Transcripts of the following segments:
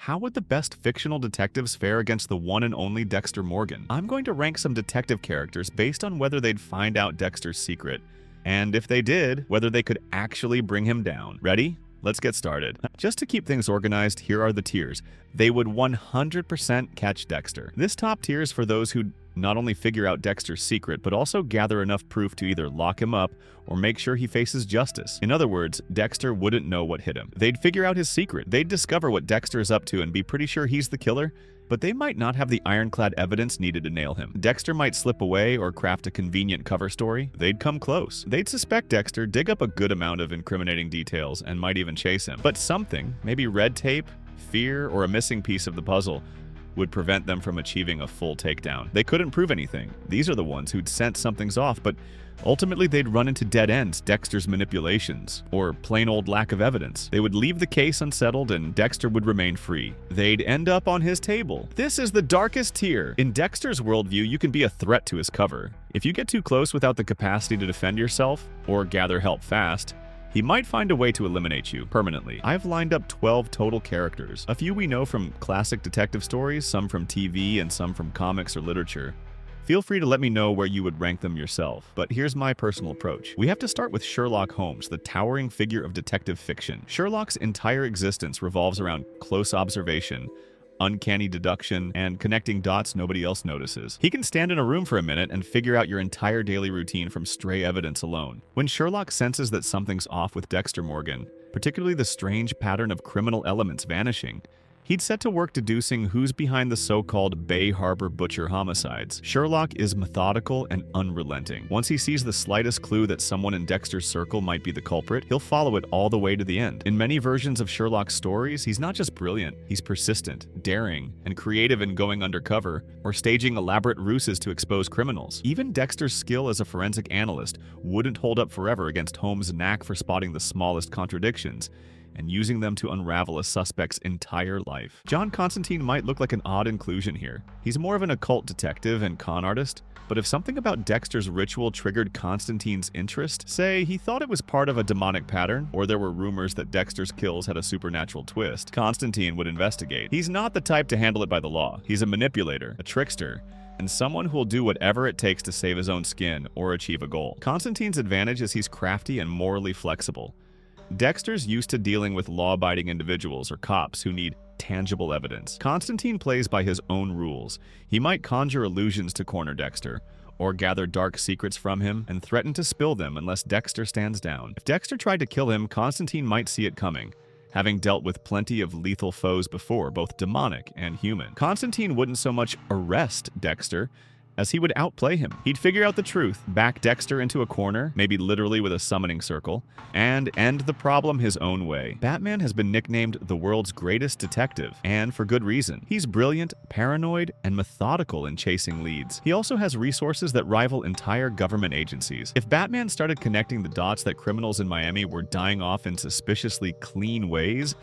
How would the best fictional detectives fare against the one and only Dexter Morgan? I'm going to rank some detective characters based on whether they'd find out Dexter's secret, and if they did, whether they could actually bring him down. Ready? Let's get started. Just to keep things organized, here are the tiers. They would 100% catch Dexter. This top tier is for those who not only figure out Dexter's secret, but also gather enough proof to either lock him up or make sure he faces justice. In other words, Dexter wouldn't know what hit him. They'd figure out his secret. They'd discover what Dexter is up to and be pretty sure he's the killer, but they might not have the ironclad evidence needed to nail him. Dexter might slip away or craft a convenient cover story. They'd come close. They'd suspect Dexter, dig up a good amount of incriminating details, and might even chase him. But something, maybe red tape, fear, or a missing piece of the puzzle, would prevent them from achieving a full takedown. They couldn't prove anything. These are the ones who'd sense something's off, but ultimately they'd run into dead ends, Dexter's manipulations, or plain old lack of evidence. They would leave the case unsettled and Dexter would remain free. They'd end up on his table. This is the darkest tier. In Dexter's worldview, you can be a threat to his cover. If you get too close without the capacity to defend yourself, or gather help fast, he might find a way to eliminate you permanently. I've lined up 12 total characters. A few we know from classic detective stories, some from TV, and some from comics or literature. Feel free to let me know where you would rank them yourself, but here's my personal approach. We have to start with Sherlock Holmes, the towering figure of detective fiction. Sherlock's entire existence revolves around close observation, uncanny deduction, and connecting dots nobody else notices. He can stand in a room for a minute and figure out your entire daily routine from stray evidence alone. When Sherlock senses that something's off with Dexter Morgan, particularly the strange pattern of criminal elements vanishing, he'd set to work deducing who's behind the so-called Bay Harbor butcher homicides. Sherlock is methodical and unrelenting. Once he sees the slightest clue that someone in Dexter's circle might be the culprit, he'll follow it all the way to the end. In many versions of Sherlock's stories, he's not just brilliant, he's persistent, daring, and creative in going undercover or staging elaborate ruses to expose criminals. Even Dexter's skill as a forensic analyst wouldn't hold up forever against Holmes' knack for spotting the smallest contradictions and using them to unravel a suspect's entire life. John Constantine might look like an odd inclusion here. He's more of an occult detective and con artist, but if something about Dexter's ritual triggered Constantine's interest, say he thought it was part of a demonic pattern, or there were rumors that Dexter's kills had a supernatural twist, Constantine would investigate. He's not the type to handle it by the law. He's a manipulator, a trickster, and someone who'll do whatever it takes to save his own skin or achieve a goal. Constantine's advantage is he's crafty and morally flexible. Dexter's used to dealing with law-abiding individuals or cops who need tangible evidence. Constantine plays by his own rules. He might conjure illusions to corner Dexter, or gather dark secrets from him and threaten to spill them unless Dexter stands down. If Dexter tried to kill him, Constantine might see it coming, having dealt with plenty of lethal foes before, both demonic and human. Constantine wouldn't so much arrest Dexter as he would outplay him. He'd figure out the truth, back Dexter into a corner, maybe literally with a summoning circle, and end the problem his own way. Batman has been nicknamed the world's greatest detective, and for good reason. He's brilliant, paranoid, and methodical in chasing leads. He also has resources that rival entire government agencies. If Batman started connecting the dots that criminals in Miami were dying off in suspiciously clean ways,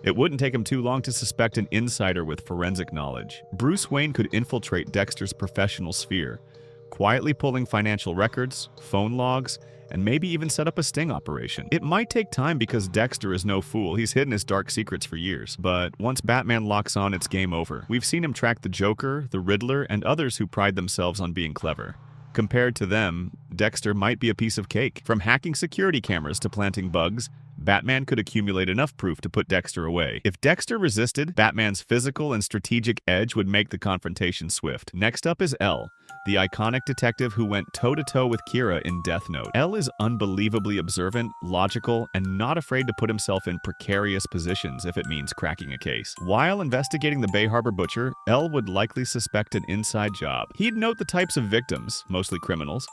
it wouldn't take him too long to suspect an insider with forensic knowledge. Bruce Wayne could infiltrate Dexter's professional sphere, quietly pulling financial records, phone logs, and maybe even set up a sting operation. It might take time because Dexter is no fool. He's hidden his dark secrets for years. But once Batman locks on, it's game over. We've seen him track the Joker, the Riddler, and others who pride themselves on being clever. Compared to them, Dexter might be a piece of cake. From hacking security cameras to planting bugs, Batman could accumulate enough proof to put Dexter away. If Dexter resisted, Batman's physical and strategic edge would make the confrontation swift. Next up is Elle, the iconic detective who went toe-to-toe with Kira in Death Note. Elle is unbelievably observant, logical, and not afraid to put himself in precarious positions if it means cracking a case. While investigating the Bay Harbor butcher, Elle would likely suspect an inside job. He'd note the types of victims, mostly criminals,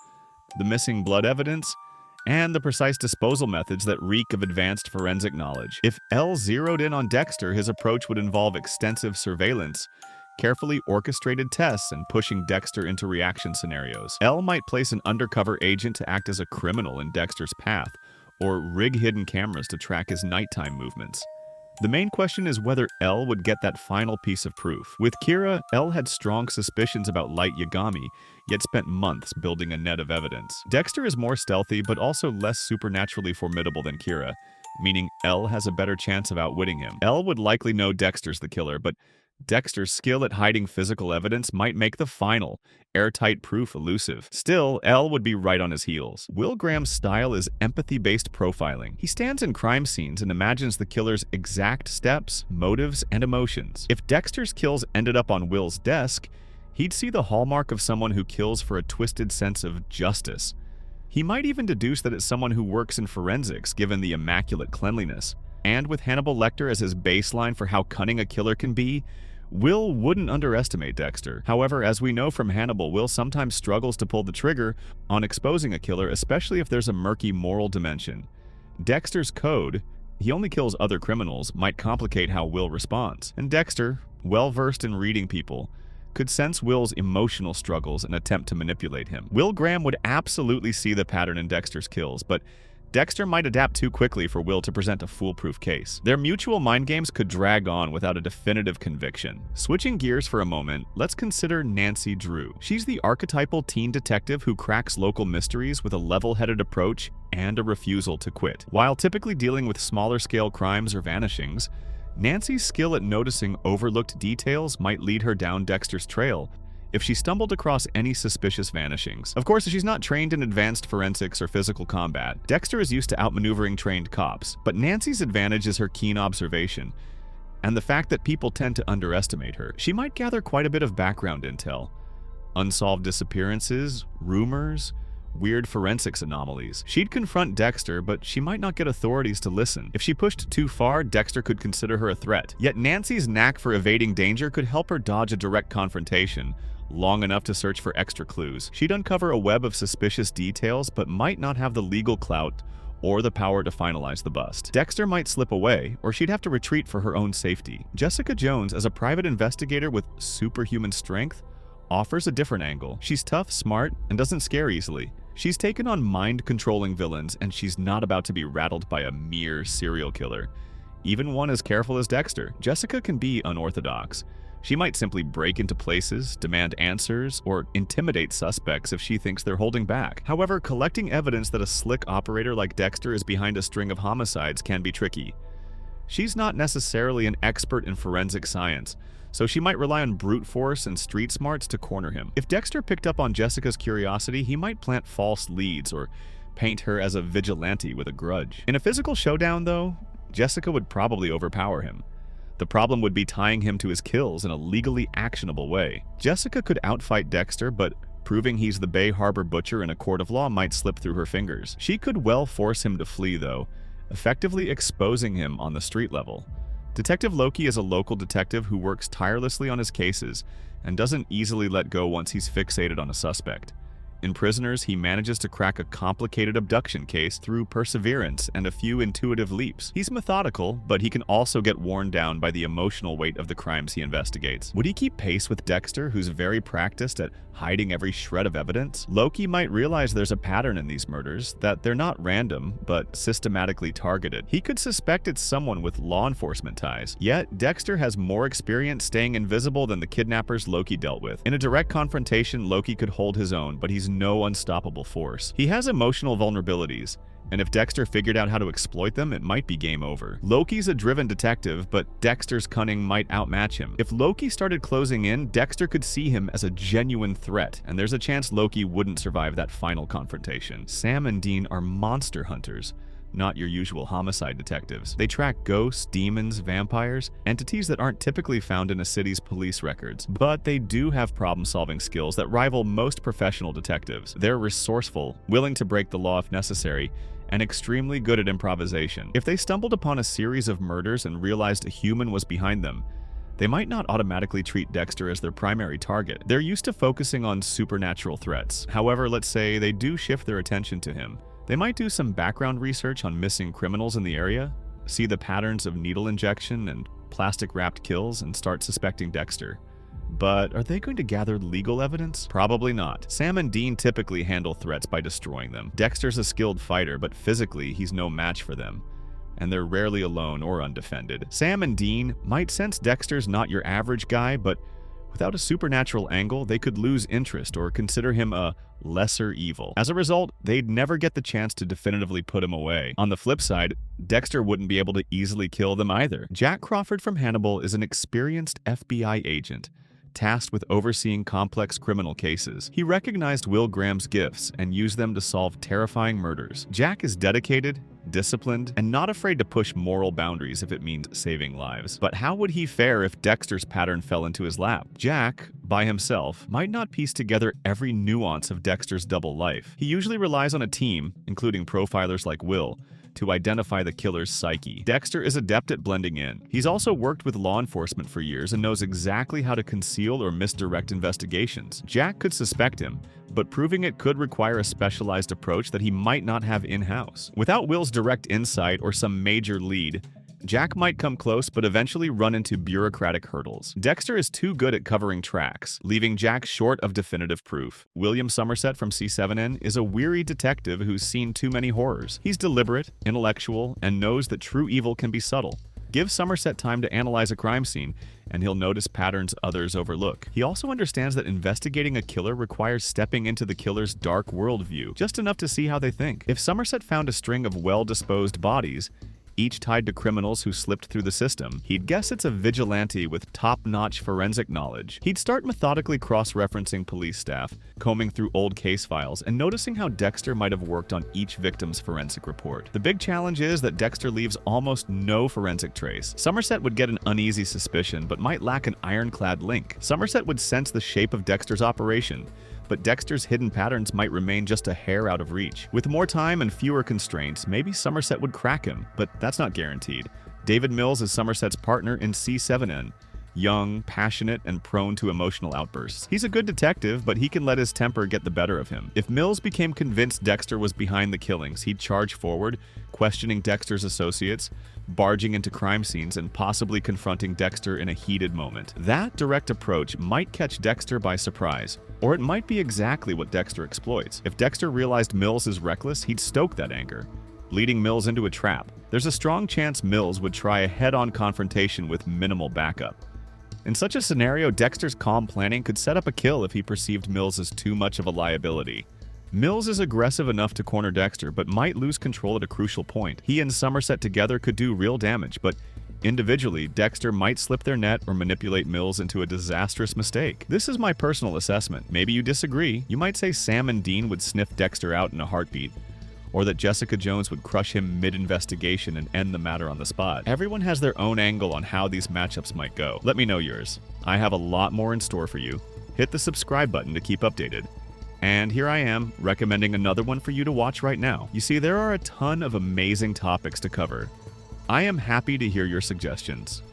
the missing blood evidence, and the precise disposal methods that reek of advanced forensic knowledge. If Elle zeroed in on Dexter, his approach would involve extensive surveillance, carefully orchestrated tests, and pushing Dexter into reaction scenarios. Elle might place an undercover agent to act as a criminal in Dexter's path, or rig hidden cameras to track his nighttime movements. The main question is whether Elle would get that final piece of proof. With Kira, Elle had strong suspicions about Light Yagami, yet spent months building a net of evidence. Dexter is more stealthy, but also less supernaturally formidable than Kira, meaning Elle has a better chance of outwitting him. Elle would likely know Dexter's the killer, but Dexter's skill at hiding physical evidence might make the final, airtight proof elusive. Still, Elle would be right on his heels. Will Graham's style is empathy-based profiling. He stands in crime scenes and imagines the killer's exact steps, motives, and emotions. If Dexter's kills ended up on Will's desk, he'd see the hallmark of someone who kills for a twisted sense of justice. He might even deduce that it's someone who works in forensics, given the immaculate cleanliness. And with Hannibal Lecter as his baseline for how cunning a killer can be, Will wouldn't underestimate Dexter. However, as we know from Hannibal, Will sometimes struggles to pull the trigger on exposing a killer, especially if there's a murky moral dimension. Dexter's code, he only kills other criminals, might complicate how Will responds. And Dexter, well-versed in reading people, could sense Will's emotional struggles and attempt to manipulate him. Will Graham would absolutely see the pattern in Dexter's kills, but Dexter might adapt too quickly for Will to present a foolproof case. Their mutual mind games could drag on without a definitive conviction. Switching gears for a moment, let's consider Nancy Drew. She's the archetypal teen detective who cracks local mysteries with a level-headed approach and a refusal to quit. While typically dealing with smaller-scale crimes or vanishings, Nancy's skill at noticing overlooked details might lead her down Dexter's trail if she stumbled across any suspicious vanishings. Of course, she's not trained in advanced forensics or physical combat. Dexter is used to outmaneuvering trained cops, but Nancy's advantage is her keen observation and the fact that people tend to underestimate her. She might gather quite a bit of background intel. Unsolved disappearances, rumors, weird forensics anomalies. She'd confront Dexter, but she might not get authorities to listen. If she pushed too far, Dexter could consider her a threat. Yet Nancy's knack for evading danger could help her dodge a direct confrontation long enough to search for extra clues. She'd uncover a web of suspicious details, but might not have the legal clout or the power to finalize the bust. Dexter might slip away, or she'd have to retreat for her own safety. Jessica Jones, as a private investigator with superhuman strength, offers a different angle. She's tough, smart, and doesn't scare easily. She's taken on mind-controlling villains, and she's not about to be rattled by a mere serial killer. Even one as careful as Dexter, Jessica can be unorthodox. She might simply break into places, demand answers, or intimidate suspects if she thinks they're holding back. However, collecting evidence that a slick operator like Dexter is behind a string of homicides can be tricky. She's not necessarily an expert in forensic science, so she might rely on brute force and street smarts to corner him. If Dexter picked up on Jessica's curiosity, he might plant false leads or paint her as a vigilante with a grudge. In a physical showdown, though, Jessica would probably overpower him. The problem would be tying him to his kills in a legally actionable way. Jessica could outfight Dexter, but proving he's the Bay Harbor butcher in a court of law might slip through her fingers. She could well force him to flee, though, effectively exposing him on the street level. Detective Loki is a local detective who works tirelessly on his cases and doesn't easily let go once he's fixated on a suspect. In Prisoners, he manages to crack a complicated abduction case through perseverance and a few intuitive leaps. He's methodical, but he can also get worn down by the emotional weight of the crimes he investigates. Would he keep pace with Dexter, who's very practiced at hiding every shred of evidence? Loki might realize there's a pattern in these murders, that they're not random, but systematically targeted. He could suspect it's someone with law enforcement ties. Yet, Dexter has more experience staying invisible than the kidnappers Loki dealt with. In a direct confrontation, Loki could hold his own, but he's no unstoppable force. He has emotional vulnerabilities, and if Dexter figured out how to exploit them, it might be game over. Loki's a driven detective, but Dexter's cunning might outmatch him. If Loki started closing in, Dexter could see him as a genuine threat, and there's a chance Loki wouldn't survive that final confrontation. Sam and Dean are monster hunters, not your usual homicide detectives. They track ghosts, demons, vampires, entities that aren't typically found in a city's police records. But they do have problem-solving skills that rival most professional detectives. They're resourceful, willing to break the law if necessary, and extremely good at improvisation. If they stumbled upon a series of murders and realized a human was behind them, they might not automatically treat Dexter as their primary target. They're used to focusing on supernatural threats. However, let's say they do shift their attention to him. They might do some background research on missing criminals in the area, see the patterns of needle injection and plastic-wrapped kills, and start suspecting Dexter. But are they going to gather legal evidence? Probably not. Sam and Dean typically handle threats by destroying them. Dexter's a skilled fighter, but physically he's no match for them, and they're rarely alone or undefended. Sam and Dean might sense Dexter's not your average guy, but Without a supernatural angle, they could lose interest or consider him a lesser evil. As a result, they'd never get the chance to definitively put him away. On the flip side, Dexter wouldn't be able to easily kill them either. Jack Crawford from Hannibal is an experienced FBI agent, tasked with overseeing complex criminal cases. He recognized Will Graham's gifts and used them to solve terrifying murders. Jack is dedicated, disciplined, and not afraid to push moral boundaries if it means saving lives. But how would he fare if Dexter's pattern fell into his lap? Jack, by himself, might not piece together every nuance of Dexter's double life. He usually relies on a team, including profilers like Will, to identify the killer's psyche. Dexter is adept at blending in. He's also worked with law enforcement for years and knows exactly how to conceal or misdirect investigations. Jack could suspect him, but proving it could require a specialized approach that he might not have in-house. Without Will's direct insight or some major lead, Jack might come close but eventually run into bureaucratic hurdles. Dexter is too good at covering tracks, leaving Jack short of definitive proof. William Somerset from C7N is a weary detective who's seen too many horrors. He's deliberate, intellectual, and knows that true evil can be subtle. Give Somerset time to analyze a crime scene, and he'll notice patterns others overlook. He also understands that investigating a killer requires stepping into the killer's dark worldview, just enough to see how they think. If Somerset found a string of well-disposed bodies, each tied to criminals who slipped through the system, he'd guess it's a vigilante with top-notch forensic knowledge. He'd start methodically cross-referencing police staff, combing through old case files, and noticing how Dexter might have worked on each victim's forensic report. The big challenge is that Dexter leaves almost no forensic trace. Somerset would get an uneasy suspicion, but might lack an ironclad link. Somerset would sense the shape of Dexter's operation, but Dexter's hidden patterns might remain just a hair out of reach. With more time and fewer constraints, maybe Somerset would crack him, but that's not guaranteed. David Mills is Somerset's partner in C7N. Young, passionate, and prone to emotional outbursts. He's a good detective, but he can let his temper get the better of him. If Mills became convinced Dexter was behind the killings, he'd charge forward, questioning Dexter's associates, barging into crime scenes, and possibly confronting Dexter in a heated moment. That direct approach might catch Dexter by surprise, or it might be exactly what Dexter exploits. If Dexter realized Mills is reckless, he'd stoke that anger, leading Mills into a trap. There's a strong chance Mills would try a head-on confrontation with minimal backup. In such a scenario, Dexter's calm planning could set up a kill if he perceived Mills as too much of a liability. Mills is aggressive enough to corner Dexter, but might lose control at a crucial point. He and Somerset together could do real damage, but individually, Dexter might slip their net or manipulate Mills into a disastrous mistake. This is my personal assessment. Maybe you disagree. You might say Sam and Dean would sniff Dexter out in a heartbeat, or that Jessica Jones would crush him mid-investigation and end the matter on the spot. Everyone has their own angle on how these matchups might go. Let me know yours. I have a lot more in store for you. Hit the subscribe button to keep updated. And here I am, recommending another one for you to watch right now. You see, there are a ton of amazing topics to cover. I am happy to hear your suggestions.